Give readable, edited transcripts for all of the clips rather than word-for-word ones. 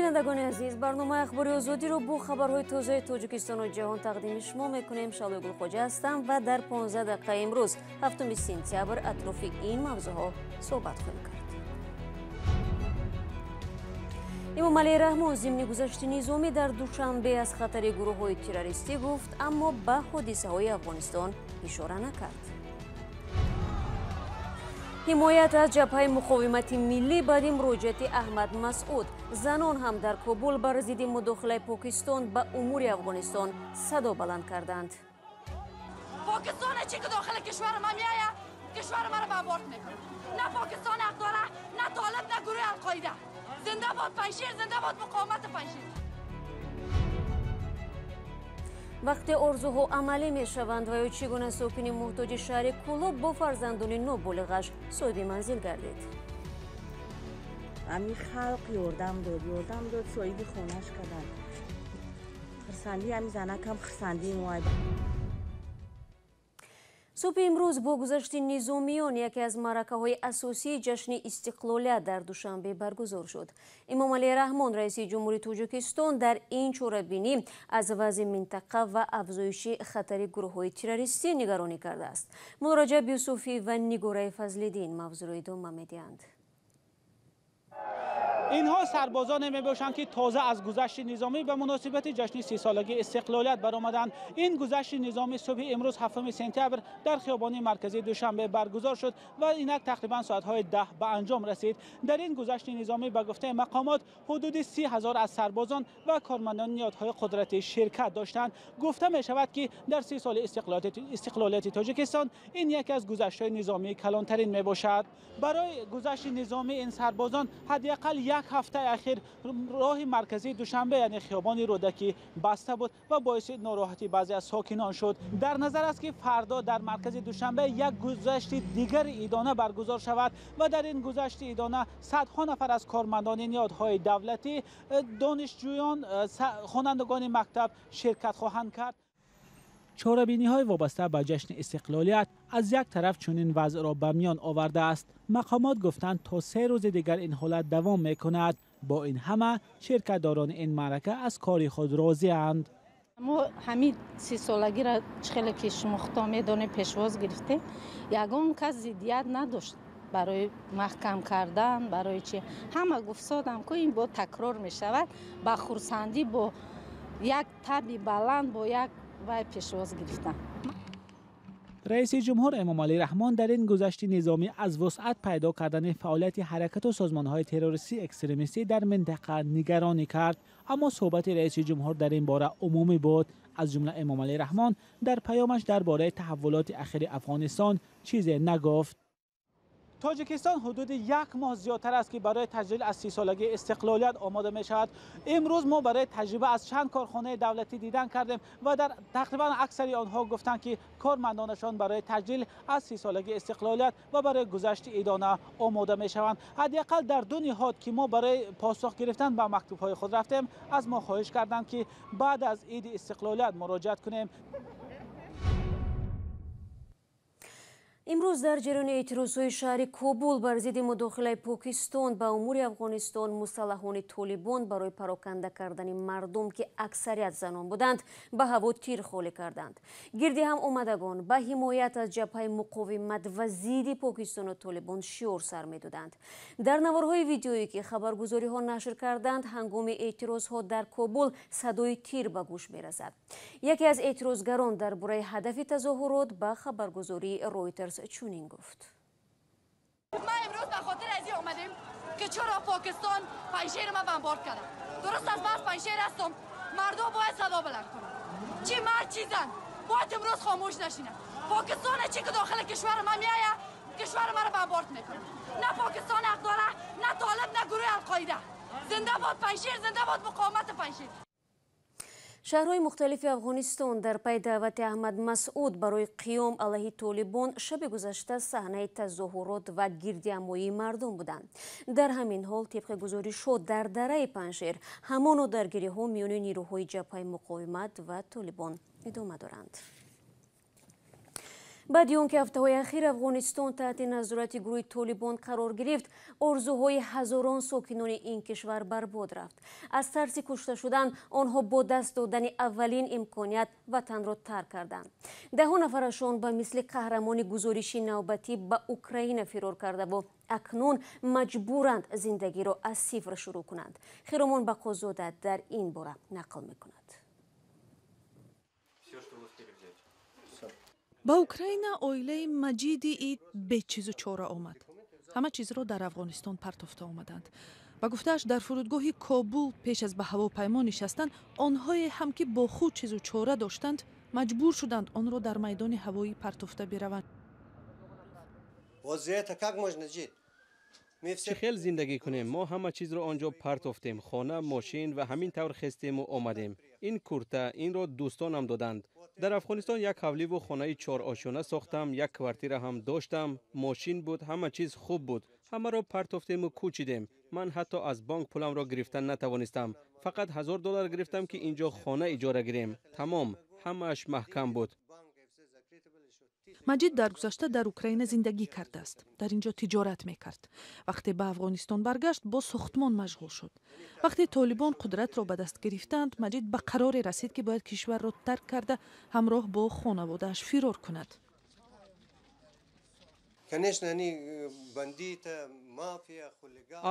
بینندگان عزیز، برنامه اخباری آزادی رو با خبرهای تازه تاجیکستان و جهان تقدیم شما میکنیم. شالوی گلخوجه هستم و در 15 دقیقه امروز 7 سپتامبر اطراف این موضوعها صحبت خواهیم کرد. امامعلی رحمان ضمن گذشت نظامی در دوشنبه از خطر گروه‌های تروریستی گفت، اما به حادثه‌های افغانستان اشاره نکرد. حمایت از جبهه مقاومت ملی بعد مراجعت احمد مسعود، زنان هم در کابل بر ضد مداخله پاکستان به امور افغانستان صدا بلند کردند. پاکستان چی که داخل کشور ما میآید، کشور ما را برباد میکنه. نه پاکستان حق داره، نه طالب، نه گروه القاعده. زنده باد پنجشیر، زنده باد مقاومت پنجشیر. وقتی آرزوها عملی می شوند و یا چگونه ساکن محتاج شهر کلوب با فرزندان نابالغش صاحب منزل گردید. امی خلق یردم داد صاحب خونش کردن. خرسندی امی زنک هم خرسندی موید. صبح امروز با گذشت نظامیان یکی از معرکه‌های اساسی جشن استقلالیت در دوشنبه برگزار شد. امامعلی رحمان رئیس جمهوری تاجیکستان در این چاره‌بینی از وضع منطقه و افزایش خطر گروه‌های تروریستی نگرانی کرده است. مراجعه یوسفی و نگاره فضل‌الدین موضوع را ادامه می‌دهند. اینها سربازان می باشند که تازه از گذشت نظامی به مناسبت جشن 30 سالگی استقلالیت برآمدند. این گذشت نظامی صبح امروز 7 سپتامبر در خیابان مرکزی دوشنبه برگزار شد و اینک تقریبا ساعت‌های 10 به انجام رسید. در این گذشت نظامی به گفته مقامات حدود 30,000 از سربازان و کارمندان نهادهای قدرتی شرکت داشتند. گفته می شود که در 30 سال استقلالیت تاجیکستان این یکی از گذشت‌های نظامی کلانترین می باشد. برای گذشت نظامی این سربازان حداقل یک هفته اخیر راه مرکزی دوشنبه یعنی خیابان رودکی بسته بود و باعث ناراحتی بعضی از ساکنان شد. در نظر است که فردا در مرکز دوشنبه یک گذشت دیگر عیدانه برگزار شود و در این گذشت عیدانه صدها نفر از کارمندان نهادهای دولتی، دانشجویان، خوانندگان مکتب شرکت خواهند کرد. چاره‌بینی‌های وابسته به جشن استقلالیت از یک طرف چنین وضع را به میان آورده است. مقامات گفتند تا 3 روز دیگر این حالت دوام می‌کند. با این همه شرکت‌داران این معرکه از کار خود راضی اند. ما همین 30 سالگی را خیلی که شمخته می‌دانیم پیشواز گرفته، یگان کس ضدیت نداشت برای محکم کردن، برای چی همه گفت سادم که این با تکرار می‌شود، با خرسندی با یک تبی بلند با یک وای پیشواز گرفتن. رئیس جمهور امامعلی رحمان در این گذشت نظامی از وسعت پیدا کردن فعالیت حرکت و سازمان‌های تروریستی اکستریمیستی در منطقه نگرانی کرد، اما صحبت رئیس جمهور در این باره عمومی بود. از جمله امامعلی رحمان در پیامش درباره تحولات اخیر افغانستان چیزی نگفت. تاجیکستان حدود 1 ماه زیادتر است که برای تجلیل از 30 سالگی استقلالیت آماده می شود. امروز ما برای تجربه از چند کارخانه دولتی دیدن کردیم و در تقریبا اکثری آنها گفتند که کارمندانشان برای تجلیل از 30 سالگی استقلالیت و برای گذشت عیدانه آماده می شوند. حداقل در 2 نهاد که ما برای پاسخ گرفتن به مکتوب‌های خود رفتیم از ما خواهش کردند که بعد از عید استقلالیت مراجعت کنیم. امروز در جریان اعتراضهای شهر کابل بر ضد مداخله پاکستان به امور افغانستان، مسلحان طالبان برای پراکنده کردن مردم که اکثریت زنان بودند به هوا تیر خالی کردند. گردی هم آمدگان به حمایت از جبهه مقاومت و ضد پاکستان و طالبان شعار سر می‌دادند. در نوارهای ویدیویی که خبرگزاری‌ها نشر کردند، هنگام اعتراضها در کابل صدای تیر به گوش می‌رسد. یکی از اعتراضگران درباره هدف تظاهرات به خبرگزاری رویترز چنین گفت: ما امروز به خاطر از این آمدیم که چرا پاکستان پنجشیر ما بمبارد کرده. درست از من پنجشیر هستم، مردم باید صدا بلند کنند. چی مرد چی زن باید امروز خاموش نشینه. پاکستان چی که داخل کشور ما میآید، کشور ما را بمبارد میکنه. نه پاکستان حق داره، نه طالب، نه گروه القاعده. زنده باد پنجشیر، زنده باد مقاومت پنجشیر. شهرهای مختلف افغانستان در پی دعوت احمد مسعود برای قیام علیه طالبان شب گذشته صحنه تظاهرات و گردهمایی مردم بودند. در همین حال طبق گزارش‌ها در دره پنجشیر همان درگیری‌ها میان نیروهای جبهه مقاومت و طالبان ادامه دارند. баъди он ки ҳафтаҳои ахир афғонистон таҳти назорати гурӯҳи толибон қарор гирифт, орзуҳои ҳазорон сокинони ин кишвар барбод рафт. аз тарси кушта шудан онҳо бо даст додани аввалин имконият ватанро тарк карданд. даҳҳо нафарашон ба мисли қаҳрамони гузориши навбатӣ ба Украина фирор кардаву акнун маҷбуранд зиндагиро аз сифр шурӯъ кунанд. Хиромон Бақозода дар ин бора нақл мекунад. ба Украина оилаи Маҷиди Ид бечизу чора омад. ҳама чизро дар Афғонистон партофта омаданд. ба гуфтааш дар фурудгоҳи Кобул пеш аз ба ҳавопаймо нишастан, онҳое ҳам ки бо худ чизу чора доштанд, маҷбур шуданд онро дар майдони ҳавоӣ партофта бираванд. چی خیل زندگی کنیم؟ ما همه چیز را آنجا پرتافتیم. خانه، ماشین و همین طور خستیم و آمدیم. این کورته این را دوستانم دادند. در افغانستان یک حولی و خانه 4 آشیانه ساختم، یک کوارتیر هم داشتم، ماشین بود، همه چیز خوب بود. همه را پرتافتیم و کوچیدیم. من حتی از بانک پولم را گرفتن نتوانستم. فقط $1000 گرفتم که اینجا خانه اجاره گیریم. تمام، همه‌اش محکم بود. маҷид дар гузашта дар Украина зиндагӣ кардааст. дар инҷо тиҷорат мекард. вақте ба Афғонистон баргашт, бо сохтмон машғул шуд. вақте толибон қудратро ба даст гирифтанд, Маҷид ба қароре расид ки бояд кишварро тарк карда ҳамроҳ бо хонаводааш фирор кунад.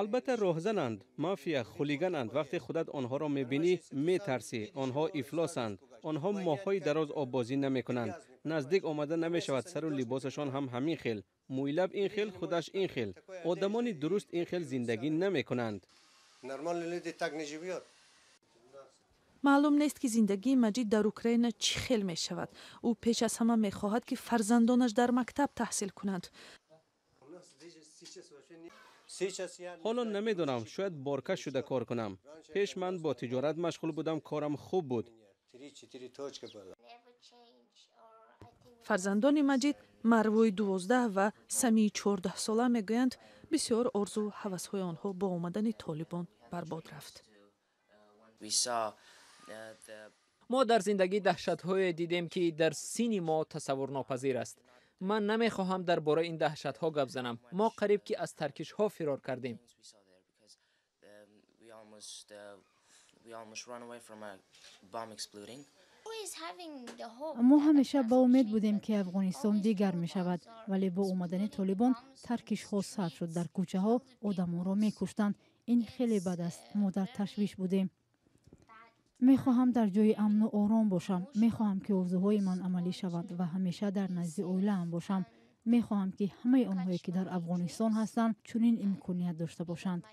البته راهزنند، مافیا، خلیگانند. وقتی خودت آنها را میبینی میترسی. آنها افلاسند. آنها ماه‌های دراز آب بازی نمیکنند. نزدیک آمده نمیشود. سر و لباسشان هم همین خیل. مویلب این خیل، خودش این خیل. آدمان درست این خیل زندگی نمیکنند. маълум нест ки зиндагии Маҷид дар Украина чӣ хел мешавад. ӯ пеш аз ҳама мехоҳад ки фарзандонаш дар мактаб таҳсил кунанд. حالا نمیدونم، شاید بارکش شده کار کنم. پیش من با تجارت مشغول بودم، کارم خوب بود. фарзандони Маҷид Марвои 12 ва Самии 14 сола мегӯянд, бисёр орзу ҳавасҳои онҳо бо омадани толибон барбод рафт. мо дар зиндагӣ даҳшатҳое дидем ки дар синни мо тасаввурнопазир аст. ман намехоҳам дар бораи ин даҳшатҳо гап занам. мо қариб ки аз таркишҳо фирор кардем. мо ҳамеша ба умед будем ки афғонистон дигар мешавад, вале бо омадани толибон таркишҳо сар шуд. дар кӯчаҳо одамонро мекуштанд. ин хеле бад аст. мо дар ташвиш будем. мехоҳам дар ҷои амну ором бошам. мехоҳам ки орзуҳои ман амалӣ шаванд ва ҳамеша дар назди оилаам бошам. мехоҳам ки ҳамаи онҳое ки дар Афғонистон ҳастанд чунин имконият дошта бошанд.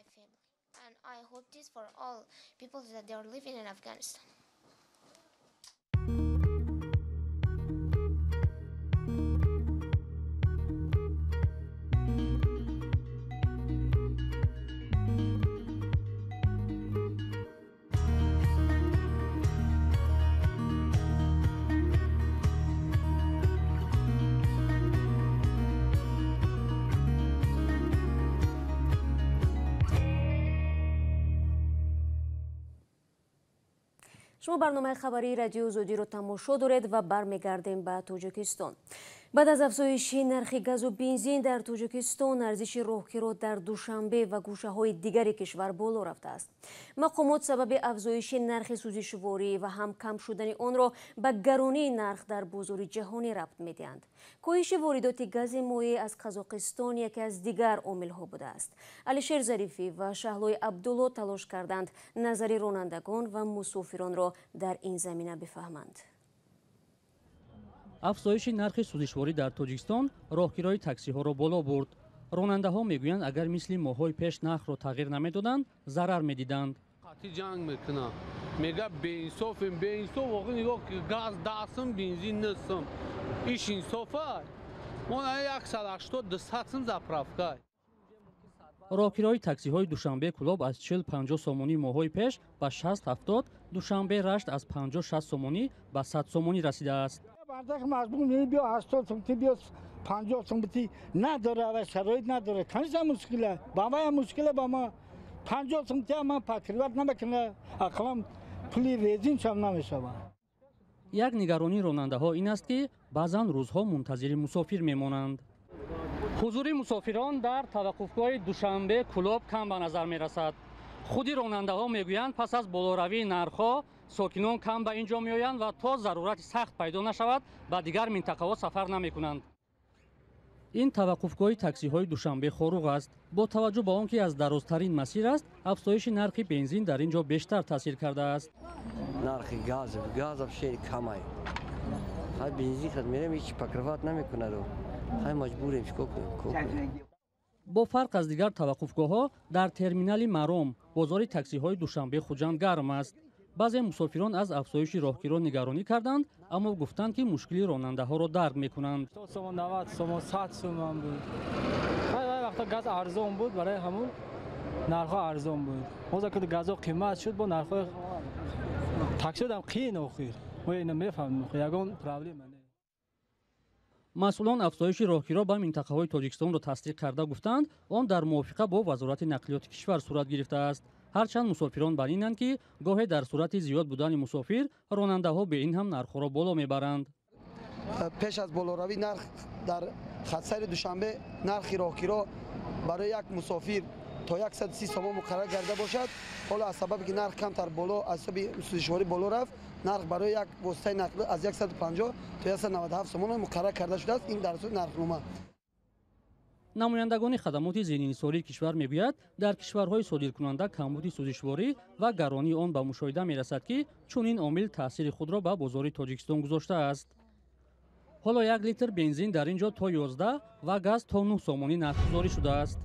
شما برنامه خبری رادیو زودی رو تماشا دارید و برمیگردیم به تاجیکستان. بعد از افزایش نرخ گاز و بنزین در تاجیکستان، ارزش راهگیرها در دوشنبه و گوشه‌های دیگر کشور بالا رفته است. مقامات سبب افزایش نرخ سوزشواری و هم کم شدن آن را به گرانی نرخ در بازار جهانی ربط می‌دهند. کاهش واردات گاز مایع از قزاقستان یکی از دیگر عامل‌ها بوده است. علیشیر ظریفی و شهلای عبدالله تلاش کردند نظر رانندگان و مسافران را در این زمینه بفهمند. افزایش نرخ سوزشواری در تاجیکستان راهگیرهای تاکسی‌ها را بالا برد. راننده‌ها میگویند اگر مثل ماه‌های پیش نرخ را تغییر نمی‌دادند ضرر می‌دیدند. قطعی جنگ میکنه. میگه به انصاف واقعا نگاه که گاز دستم بنزین نستم. ایش انصافه. ما 180-200 заправка. راهگیرهای تاکسی‌های دوشنبه کلاب از 40-50 سومونی ماه‌های پیش به 60-70، دوشنبه رشت از 50-60 سومونی به 100 سومونی رسیده است. برداشت مجبور بیا 80 سومتی بیا 50 سومتی نداره و شرایط نداره. کنیزا مشکله. با ما مشکله با ما 50 سومتی ما پاکریوت نمیکنه. اقلام پولی ریزین شام نمیشه. як нигаронии ронандаҳо ин аст ки баъзан рӯзҳо мунтазири мусофир мемонанд. ҳузури мусофирон дар таваққуфгоҳи душанбе кулоб кам ба назар мерасад. худи ронандаҳо мегӯянд пас аз болоравии нархҳо сокинон кам ба ин ҷо меоянд ва то зарурати сахт пайдо нашавад ба дигар минтақаҳо сафар намекунанд. ин таваққуфгоҳи таксиҳои душанбе хоруғ аст. бо таваҷҷӯҳ ба он ки аз дарозтарин масир аст, афзоиши нархи бензин дар ин ҷо бештар таъсир кардааст. нархи газ шери камай. хай бензин хад мерем ҳеч покрыват намекунад. хай маҷбурем чикор кунем. бо фарқ аз дигар таваққуфгоҳҳо дар терминали маром бозори таксиҳои душанбе хуҷанд гарм аст. баъзе мусофирон аз афзоиши роҳгиро нигаронӣ карданд, аммо гуфтанд ки мушкили ронандаҳоро дарк мекунанд. 90 сом 100 сом буд. ҳай вақта газ арзон буд, барои ҳамон нархҳо арзон буд. ҳозир ки газо қимат шуд, бо нархҳои таксидам қиин охир. мо ина мефаҳмем, ягон проблема не. масъулон афзоиши роҳгиро ба минтақаҳои тоҷикистонро тасдиқ карда гуфтанд, он дар мувофиқа бо вазорати нақлиёти кишвар сурат гирифтааст. ҳарчанд мусофирон бар инанд ки гоҳе дар сурати зиёд будани мусофир ронандаҳо бе ин ҳам нархҳоро боло мебаранд. пеш аз болоравӣ нарх дар хатсайри душанбе нархи роҳгиро барои як мусофир то 130 сомон муқаррар карда бошад. ҳоло аз сабабе ки нарх камтар боло аз сабаби сӯзишворӣ боло рафт, нарх барои як воситаи нақлӣ аз 150 то 197 сомон муқаррар карда шудааст. ин дар асоси нархнома. намояндагони хадамоти зеҳнинисории кишвар мегӯяд, дар кишварҳои содиркунанда камбуди сӯзишворӣ ва гаронии он ба мушоҳида мерасад ки чунин омил таъсири худро ба бозори Тоҷикистон гузоштааст. ҳоло 1 литр бензин дар ин ҷо то 11 ва газ то 9 сомонӣ нархгузорӣ шудааст.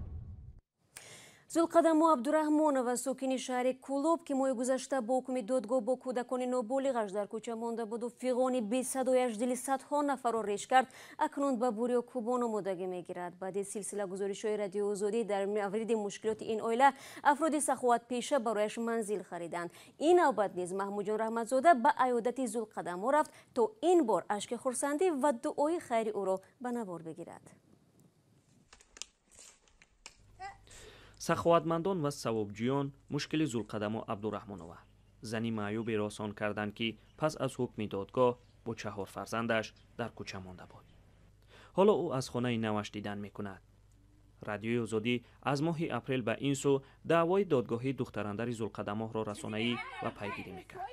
зулқадамо абдураҳмонова сокини шаҳри кулоб ки моҳи гузашта бо ҳукми додгоҳ бо кӯдакони ноболиғаш дар кӯча монда буду фиғони бесадояш дили садҳо нафарро реш кард, акнун ба бурё кӯбон омодагӣ мегирад. баъди силсила гузоришҳои радиои озодӣ дар мавриди мушкилоти ин оила афроди саховатпеша барояш манзил хариданд. ин навбат низ маҳмудҷон раҳматзода ба аёдати зулқадамо рафт то ин бор ашки хурсандӣ ва дуои хайри ӯро ба навор бигирад. саховатмандон ва савобҷӯён мушкили зулқадамо абдураҳмонова зани маъюберо сон карданд ки пас аз ҳукми додгоҳ бо 4 фарзандаш дар кӯча монда буд. ҳоло ӯ аз хонаи наваш дидан мекунад. радиои озодӣ аз моҳи апрел ба ин сӯ даъвои додгоҳии духтарандари зулқадамоҳро расонаӣ ва пайгирӣ мекард.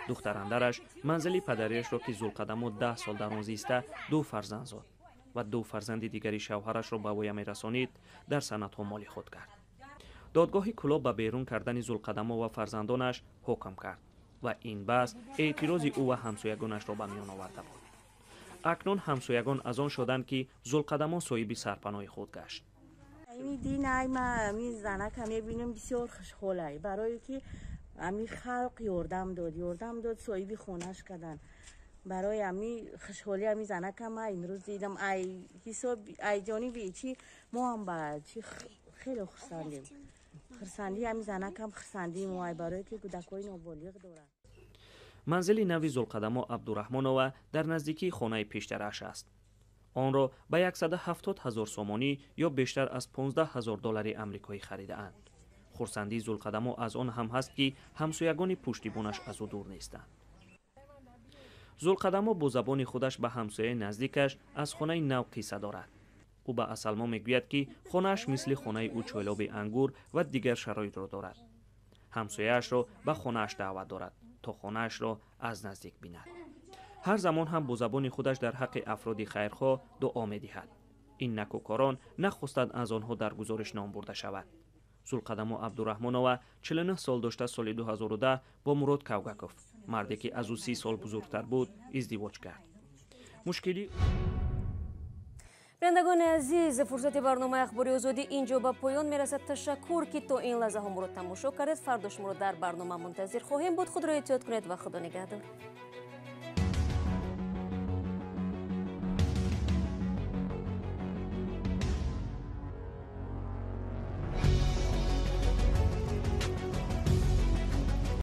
духтарандараш манзили падариашро ки зулқадамо 10 сол дар он зиста 2 фарзанд зод ва 2 фарзанди дигари шавҳарашро ба воя мерасонид дар санадҳо моли худ кард. додгоҳи кулоб ба берун кардани зулқадамо ва фарзандонаш ҳукм кард ва ин баъз эътирози ӯ ва ҳамсоягонашро ба миён оварда буд. акнун ҳамсоягон аз он шуданд ки зулқадамо соҳиби сарпаноҳи худ гашт. این دین ما می زنک می بینم بسیار خوشحالای برای که امی خلق یاردم داد صاحبی خونش کردن برای امی خوشحالی امی زنک ما امروز دیدم ای حساب ای جانی بیچی ما هم با چی خیلی خرسندیم خرسندی امی زنک هم خرسندی ما برای که کودکای نابالغ دارن. манзили нави зулқадамо абдураҳмонова дар наздикии хонаи пештараш аст. онро ба 170 000 сомонӣ ё бештар аз 15 000 доллари амрикоӣ харидаанд. хурсандии зулқадамо аз он ҳам ҳаст ки ҳамсоягони пуштибонаш аз ӯ дур нестанд. зулқадамо бо забони худаш ба ҳамсояи наздикаш аз хонаи нав қисса дорад. ӯ ба асалмо мегӯяд ки хонааш мисли хонаи ӯ чойлоби ангур ва дигар шароитро дорад. ҳамсояашро ба хонааш даъват дорад то хонаашро аз наздик бинад. ҳар замон ҳам бо забони худаш дар ҳаққи афроди хайрхоҳ дуо медиҳад. ин накӯкорон нахостанд аз онҳо дар гузориш ном бурда шавад. зулқадамо абдураҳмонова 49 сол дошта соли 2010 бо мурод кавгаков марде ки аз ӯ 30 сол бузургтар буд издивоҷ кард. мушкили бинандагони азиз, фурсати барномаи ахбори озодӣ инҷо ба поён мерасад. ташаккур ки то ин лаҳзаҳо моро тамошо кардед. фардо шуморо дар барнома мунтазир хоҳем буд. худро эҳтиёт кунед ва худо нигаҳдор.